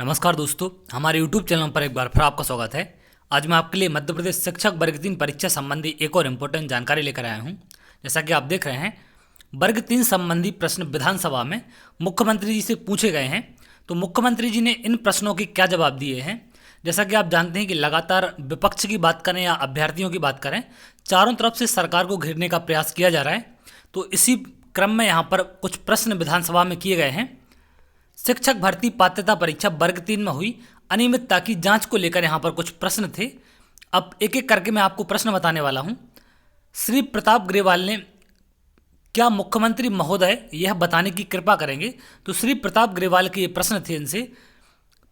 नमस्कार दोस्तों, हमारे YouTube चैनल पर एक बार फिर आपका स्वागत है। आज मैं आपके लिए मध्य प्रदेश शिक्षक वर्ग 3 परीक्षा संबंधी एक और इम्पोर्टेंट जानकारी लेकर आया हूं। जैसा कि आप देख रहे हैं, वर्ग 3 संबंधी प्रश्न विधानसभा में मुख्यमंत्री जी से पूछे गए हैं। तो मुख्यमंत्री जी ने इन प्रश्नों के क्या जवाब दिए हैं। जैसा कि आप जानते हैं कि लगातार विपक्ष की बात करें या अभ्यर्थियों की बात करें, चारों तरफ से सरकार को घेरने का प्रयास किया जा रहा है। तो इसी क्रम में यहाँ पर कुछ प्रश्न विधानसभा में किए गए हैं। शिक्षक भर्ती पात्रता परीक्षा वर्ग 3 में हुई अनियमितता की जांच को लेकर यहाँ पर कुछ प्रश्न थे। अब एक एक करके मैं आपको प्रश्न बताने वाला हूँ। श्री प्रताप ग्रेवाल ने क्या मुख्यमंत्री महोदय यह बताने की कृपा करेंगे। तो श्री प्रताप ग्रेवाल के ये प्रश्न थे इनसे।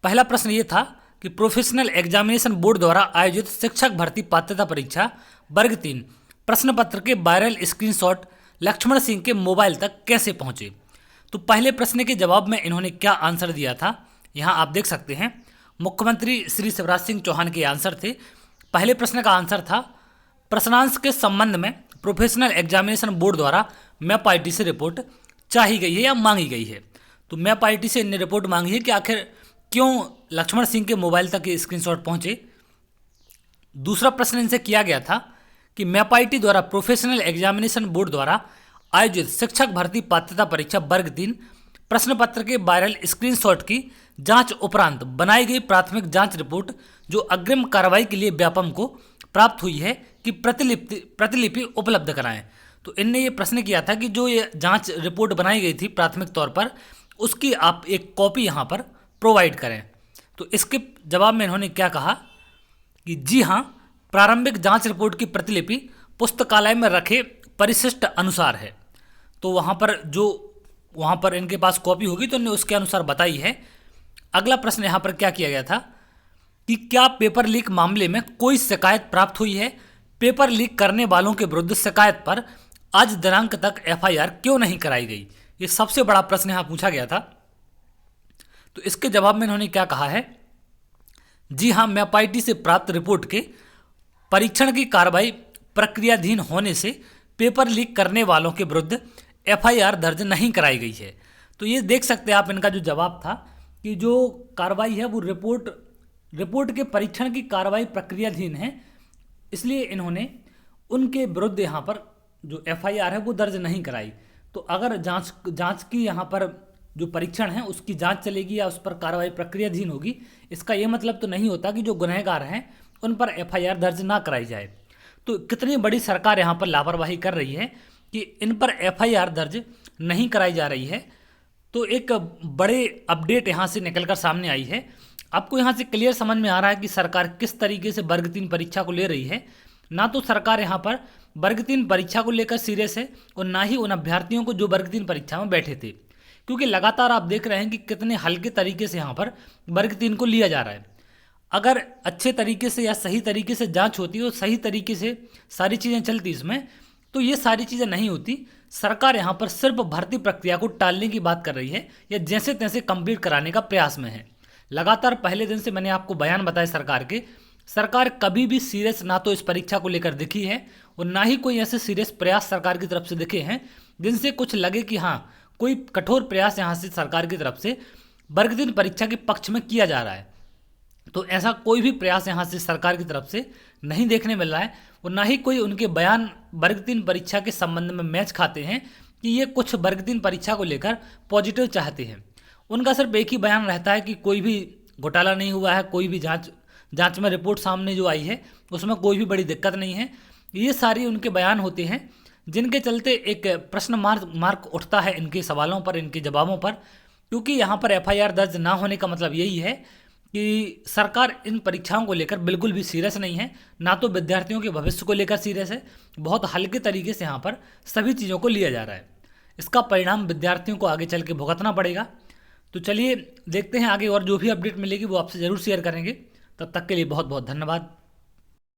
पहला प्रश्न ये था कि प्रोफेशनल एग्जामिनेशन बोर्ड द्वारा आयोजित शिक्षक भर्ती पात्रता परीक्षा वर्ग 3 प्रश्न पत्र के वायरल स्क्रीनशॉट लक्ष्मण सिंह के मोबाइल तक कैसे पहुंचे। तो पहले प्रश्न के जवाब में इन्होंने क्या आंसर दिया था, यहाँ आप देख सकते हैं। मुख्यमंत्री श्री शिवराज सिंह चौहान के आंसर थे। पहले प्रश्न का आंसर था, प्रश्नांश के संबंध में प्रोफेशनल एग्जामिनेशन बोर्ड द्वारा मैप आईटी से रिपोर्ट चाही गई है या मांगी गई है। तो मैप आईटी से इनने रिपोर्ट मांगी है कि आखिर क्यों लक्ष्मण सिंह के मोबाइल तक ये स्क्रीनशॉट पहुंचे। दूसरा प्रश्न इनसे किया गया था कि मैप आईटी द्वारा प्रोफेशनल एग्जामिनेशन बोर्ड द्वारा आयोजित शिक्षक भर्ती पात्रता परीक्षा वर्ग 3 प्रश्न पत्र के वायरल स्क्रीनशॉट की जांच उपरांत बनाई गई प्राथमिक जांच रिपोर्ट जो अग्रिम कार्रवाई के लिए व्यापम को प्राप्त हुई है कि प्रतिलिपि उपलब्ध कराएं। तो इनने ये प्रश्न किया था कि जो ये जांच रिपोर्ट बनाई गई थी प्राथमिक तौर पर, उसकी आप एक कॉपी यहाँ पर प्रोवाइड करें। तो इसके जवाब में इन्होंने क्या कहा कि जी हाँ, प्रारंभिक जांच रिपोर्ट की प्रतिलिपि पुस्तकालय में रखे परिशिष्ट अनुसार है। तो वहाँ पर इनके पास कॉपी होगी तो इन्हें उसके अनुसार बताई है। अगला प्रश्न यहाँ पर क्या किया गया था कि क्या पेपर लीक मामले में कोई शिकायत प्राप्त हुई है। पेपर लीक करने वालों के विरुद्ध शिकायत पर आज दिनांक तक एफआईआर क्यों नहीं कराई गई। ये सबसे बड़ा प्रश्न यहाँ पूछा गया था। तो इसके जवाब में इन्होंने क्या कहा है, जी हाँ, मैप आईटी से प्राप्त रिपोर्ट के परीक्षण की कार्रवाई प्रक्रियाधीन होने से पेपर लीक करने वालों के विरुद्ध एफआईआर दर्ज नहीं कराई गई है। तो ये देख सकते हैं आप, इनका जो जवाब था कि जो कार्रवाई है वो रिपोर्ट के परीक्षण की कार्रवाई प्रक्रियाधीन है, इसलिए इन्होंने उनके विरुद्ध यहाँ पर जो एफआईआर है वो दर्ज नहीं कराई। तो अगर जांच की यहाँ पर जो परीक्षण है उसकी जांच चलेगी या उस पर कार्रवाई प्रक्रियाधीन होगी, इसका ये मतलब तो नहीं होता कि जो गुनहगार हैं उन पर एफआईआर दर्ज ना कराई जाए। तो कितनी बड़ी सरकार यहाँ पर लापरवाही कर रही है कि इन पर एफआईआर दर्ज नहीं कराई जा रही है। तो एक बड़े अपडेट यहाँ से निकलकर सामने आई है। आपको यहाँ से क्लियर समझ में आ रहा है कि सरकार किस तरीके से वर्ग 3 परीक्षा को ले रही है। ना तो सरकार यहाँ पर वर्ग 3 परीक्षा को लेकर सीरियस है और ना ही उन अभ्यर्थियों को जो वर्ग 3 परीक्षा में बैठे थे, क्योंकि लगातार आप देख रहे हैं कि कितने हल्के तरीके से यहाँ पर वर्ग 3 को लिया जा रहा है। अगर अच्छे तरीके से या सही तरीके से जांच होती और सही तरीके से सारी चीज़ें चलती इसमें, तो ये सारी चीज़ें नहीं होती। सरकार यहाँ पर सिर्फ भर्ती प्रक्रिया को टालने की बात कर रही है या जैसे तैसे कंप्लीट कराने का प्रयास में है। लगातार पहले दिन से मैंने आपको बयान बताए सरकार कभी भी सीरियस ना तो इस परीक्षा को लेकर दिखी है और ना ही कोई ऐसे सीरियस प्रयास सरकार की तरफ से दिखे हैं जिनसे कुछ लगे कि हाँ, कोई कठोर प्रयास यहाँ से सरकार की तरफ से वर्ग 3 परीक्षा के पक्ष में किया जा रहा है। तो ऐसा कोई भी प्रयास यहाँ से सरकार की तरफ से नहीं देखने मिल रहा है और ना ही कोई उनके बयान वर्ग 3 परीक्षा के संबंध में मैच खाते हैं कि ये कुछ वर्ग 3 परीक्षा को लेकर पॉजिटिव चाहते हैं। उनका सिर्फ एक ही बयान रहता है कि कोई भी घोटाला नहीं हुआ है, कोई भी जांच में रिपोर्ट सामने जो आई है उसमें कोई भी बड़ी दिक्कत नहीं है। ये सारी उनके बयान होते हैं जिनके चलते एक प्रश्न मार्क उठता है इनके सवालों पर, इनके जवाबों पर, क्योंकि यहाँ पर एफआईआर दर्ज ना होने का मतलब यही है कि सरकार इन परीक्षाओं को लेकर बिल्कुल भी सीरियस नहीं है, ना तो विद्यार्थियों के भविष्य को लेकर सीरियस है। बहुत हल्के तरीके से यहाँ पर सभी चीज़ों को लिया जा रहा है। इसका परिणाम विद्यार्थियों को आगे चल के भुगतना पड़ेगा। तो चलिए देखते हैं आगे, और जो भी अपडेट मिलेगी वो आपसे ज़रूर शेयर करेंगे। तब तक के लिए बहुत बहुत धन्यवाद।